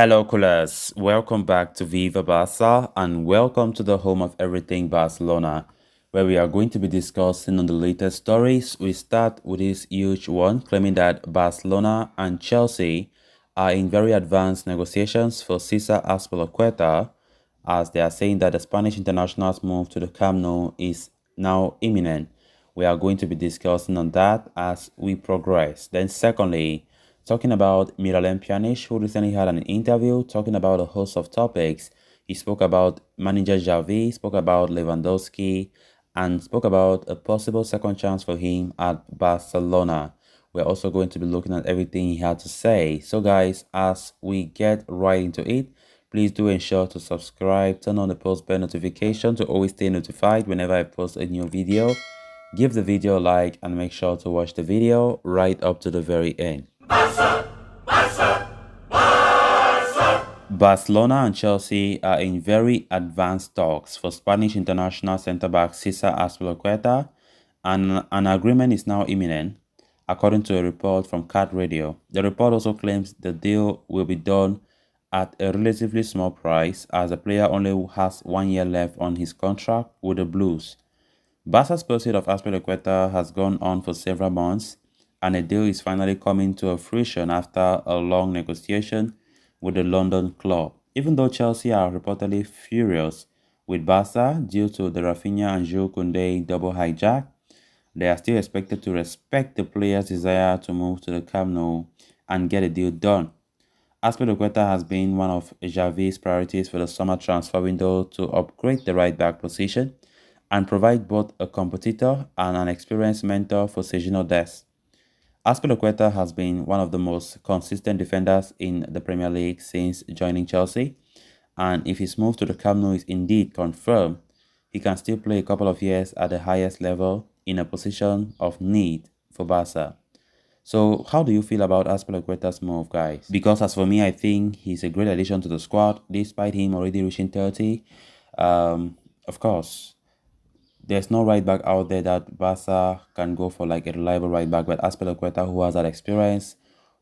Hello, coolers. Welcome back to Viva Barca and welcome to the home of everything Barcelona, where we are going to be discussing on the latest stories. We start with this huge one claiming that Barcelona and Chelsea are in very advanced negotiations for Cesar Azpilicueta, as they are saying that the Spanish international's move to the Camp Nou is now imminent. We are going to be discussing on that as we progress. Then secondly, talking about Miralem Pjanic, who recently had an interview talking about a host of topics. He spoke about manager Xavi, spoke about Lewandowski, and spoke about a possible second chance for him at Barcelona. We're also going to be looking at everything he had to say. So guys, as we get right into it, please do ensure to subscribe, turn on the post bell notification to always stay notified whenever I post a new video. Give the video a like and make sure to watch the video right up to the very end. Barcelona and Chelsea are in very advanced talks for Spanish international centre-back Cesar Azpilicueta, and an agreement is now imminent, according to a report from Cat Radio. The report also claims the deal will be done at a relatively small price, as the player only has 1 year left on his contract with the Blues. Barca's pursuit of Azpilicueta has gone on for several months, and a deal is finally coming to a fruition after a long negotiation with the London club. Even though Chelsea are reportedly furious with Barca due to the Rafinha and Jules Koundé double hijack, they are still expected to respect the player's desire to move to the Camp Nou and get a deal done. Azpilicueta has been one of Xavi's priorities for the summer transfer window to upgrade the right-back position and provide both a competitor and an experienced mentor for Sergio Dest. Azpilicueta has been one of the most consistent defenders in the Premier League since joining Chelsea, and if his move to the Camp Nou is indeed confirmed, he can still play a couple of years at the highest level in a position of need for Barca. So how do you feel about Azpilicueta's move, guys? Because as for me, I think he's a great addition to the squad, despite him already reaching 30. Of course, there's no right back out there that Barca can go for like a reliable right back, but Azpilicueta, who has that experience,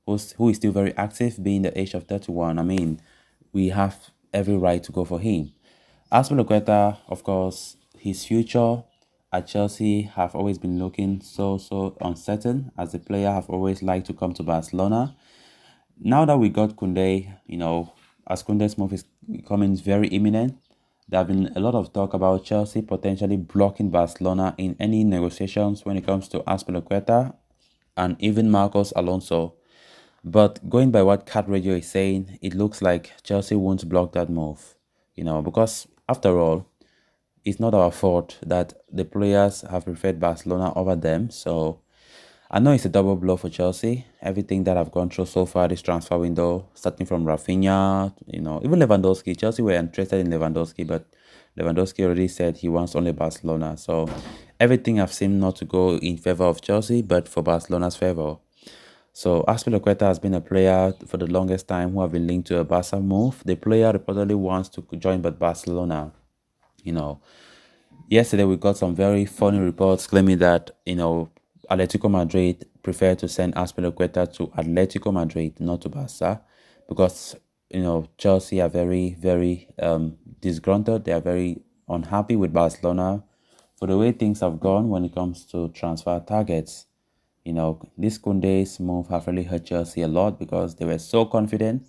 who is still very active, being the age of 31, I mean, we have every right to go for him. Azpilicueta, of course, his future at Chelsea have always been looking so uncertain, as the player have always liked to come to Barcelona. Now that we got Koundé, as Koundé's move is becoming very imminent, there have been a lot of talk about Chelsea potentially blocking Barcelona in any negotiations when it comes to Azpilicueta and even Marcos Alonso. But going by what Cat Radio is saying, it looks like Chelsea won't block that move, because after all, it's not our fault that the players have preferred Barcelona over them. So I know it's a double blow for Chelsea. Everything that I've gone through so far this transfer window, starting from Rafinha, even Lewandowski. Chelsea were interested in Lewandowski, but Lewandowski already said he wants only Barcelona. So everything have seemed not to go in favor of Chelsea, but for Barcelona's favor. So Azpilicueta has been a player for the longest time who have been linked to a Barca move. The player reportedly wants to join Barcelona. Yesterday we got some very funny reports claiming that, Atletico Madrid prefer to send Azpilicueta to Atletico Madrid, not to Barca, because, Chelsea are very, very disgruntled. They are very unhappy with Barcelona for the way things have gone when it comes to transfer targets. This Koundé's move have really hurt Chelsea a lot because they were so confident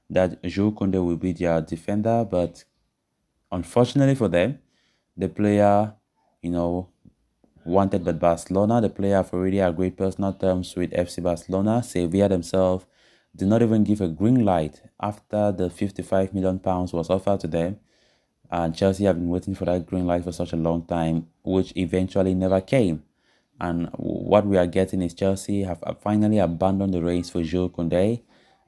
that Jules Koundé will be their defender, but unfortunately for them, the player, wanted by Barcelona. The player have already agreed personal terms with FC Barcelona. Sevilla themselves did not even give a green light after the £55 million was offered to them. And Chelsea have been waiting for that green light for such a long time, which eventually never came. And what we are getting is Chelsea have finally abandoned the race for Jules Koundé,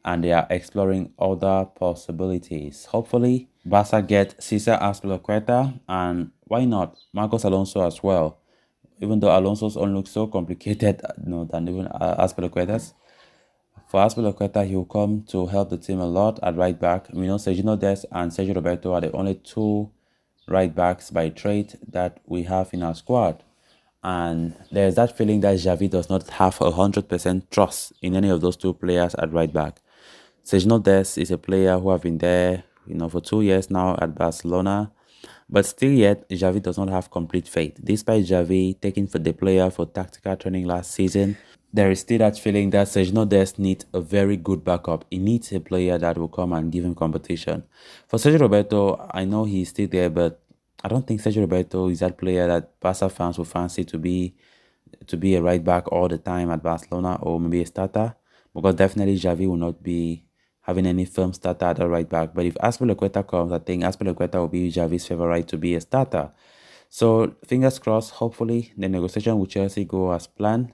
and they are exploring other possibilities. Hopefully, Barca get Cesar Azpilicueta, and why not Marcos Alonso as well. Even though Alonso's own looks so complicated, than even Azpilicueta's. For Azpilicueta, he will come to help the team a lot at right back. We know Sergio Dest and Sergio Roberto are the only two right backs by trade that we have in our squad. And there's that feeling that Xavi does not have 100% trust in any of those two players at right back. Sergio Dest is a player who have been there, for 2 years now at Barcelona. But still yet, Xavi does not have complete faith. Despite Xavi taking for the player for tactical training last season, there is still that feeling that Sergio Dest needs a very good backup. He needs a player that will come and give him competition. For Sergio Roberto, I know he's still there, but I don't think Sergio Roberto is that player that Barca fans will fancy to be a right back all the time at Barcelona, or maybe a starter, because definitely Xavi will not be having any firm starter at the right back. But if Azpilicueta comes, I think Azpilicueta will be Xavi's favorite to be a starter. So fingers crossed, hopefully the negotiation with Chelsea go as planned,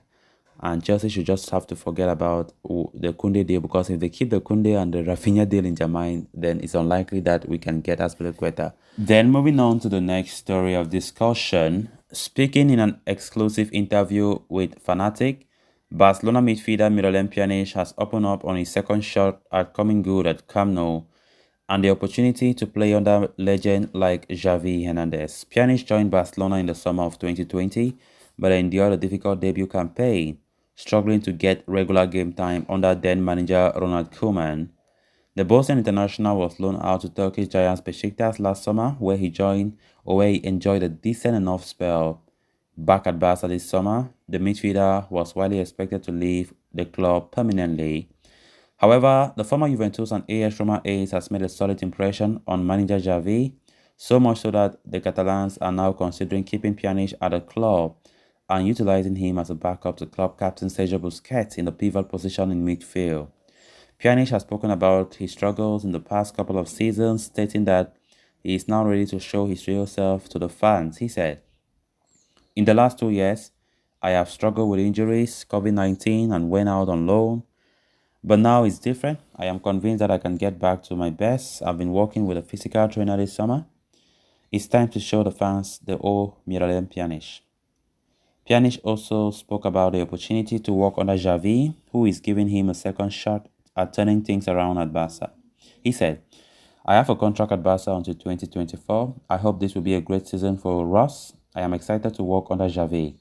and Chelsea should just have to forget about the Koundé deal, because if they keep the Koundé and the Rafinha deal in their mind, then it's unlikely that we can get Azpilicueta. Then moving on to the next story of discussion, speaking in an exclusive interview with Fanatic, Barcelona midfielder Miralem Pjanic has opened up on his second shot at coming good at Camp Nou and the opportunity to play under legend like Xavi Hernandez. Pjanic joined Barcelona in the summer of 2020, but endured a difficult debut campaign, struggling to get regular game time under then manager Ronald Koeman. The Bosnian international was loaned out to Turkish giants Besiktas last summer, where he enjoyed a decent enough spell. Back at Barca this summer, the midfielder was widely expected to leave the club permanently. However, the former Juventus and AS Roma ace has made a solid impression on manager Xavi, so much so that the Catalans are now considering keeping Pjanic at the club and utilizing him as a backup to club captain Sergio Busquets in the pivot position in midfield. Pjanic has spoken about his struggles in the past couple of seasons, stating that he is now ready to show his real self to the fans. He said, "In the last 2 years, I have struggled with injuries, COVID-19, and went out on loan. But now it's different. I am convinced that I can get back to my best. I've been working with a physical trainer this summer. It's time to show the fans the old Miralem Pjanic." Pjanic also spoke about the opportunity to work under Xavi, who is giving him a second shot at turning things around at Barca. He said, "I have a contract at Barca until 2024. I hope this will be a great season for Ross. I am excited to work under Xavi.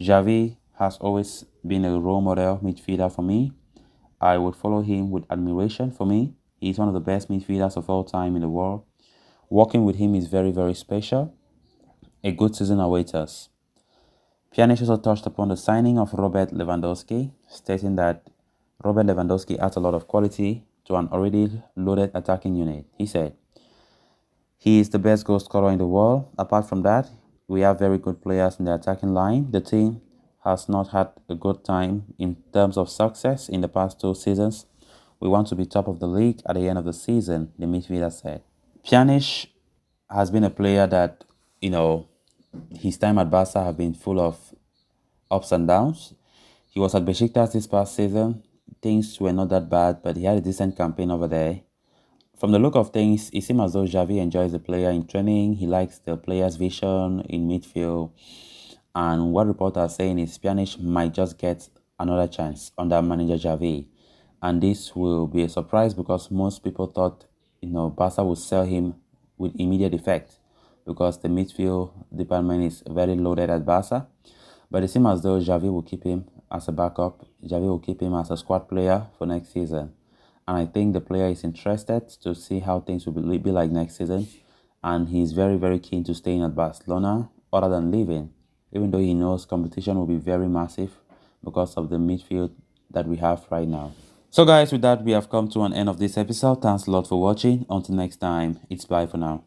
Xavi has always been a role model midfielder for me. I would follow him with admiration. For me, he is one of the best midfielders of all time in the world. Working with him is very, very special. A good season awaits us." Pjanic also touched upon the signing of Robert Lewandowski, stating that Robert Lewandowski adds a lot of quality to an already loaded attacking unit. He said, "He is the best goal scorer in the world. Apart from that, we have very good players in the attacking line. The team has not had a good time in terms of success in the past 2 seasons. We want to be top of the league at the end of the season," the midfielder said. Pjanic has been a player that, his time at Barca have been full of ups and downs. He was at Besiktas this past season. Things were not that bad, but he had a decent campaign over there. From the look of things, it seems as though Xavi enjoys the player in training. He likes the player's vision in midfield. And what reports are saying is Pjanic might just get another chance under manager Xavi. And this will be a surprise because most people thought, Barca would sell him with immediate effect because the midfield department is very loaded at Barca. But it seems as though Xavi will keep him as a backup. Xavi will keep him as a squad player for next season. And I think the player is interested to see how things will be like next season. And he's very, very keen to stay in at Barcelona other than leaving, even though he knows competition will be very massive because of the midfield that we have right now. So guys, with that, we have come to an end of this episode. Thanks a lot for watching. Until next time, it's bye for now.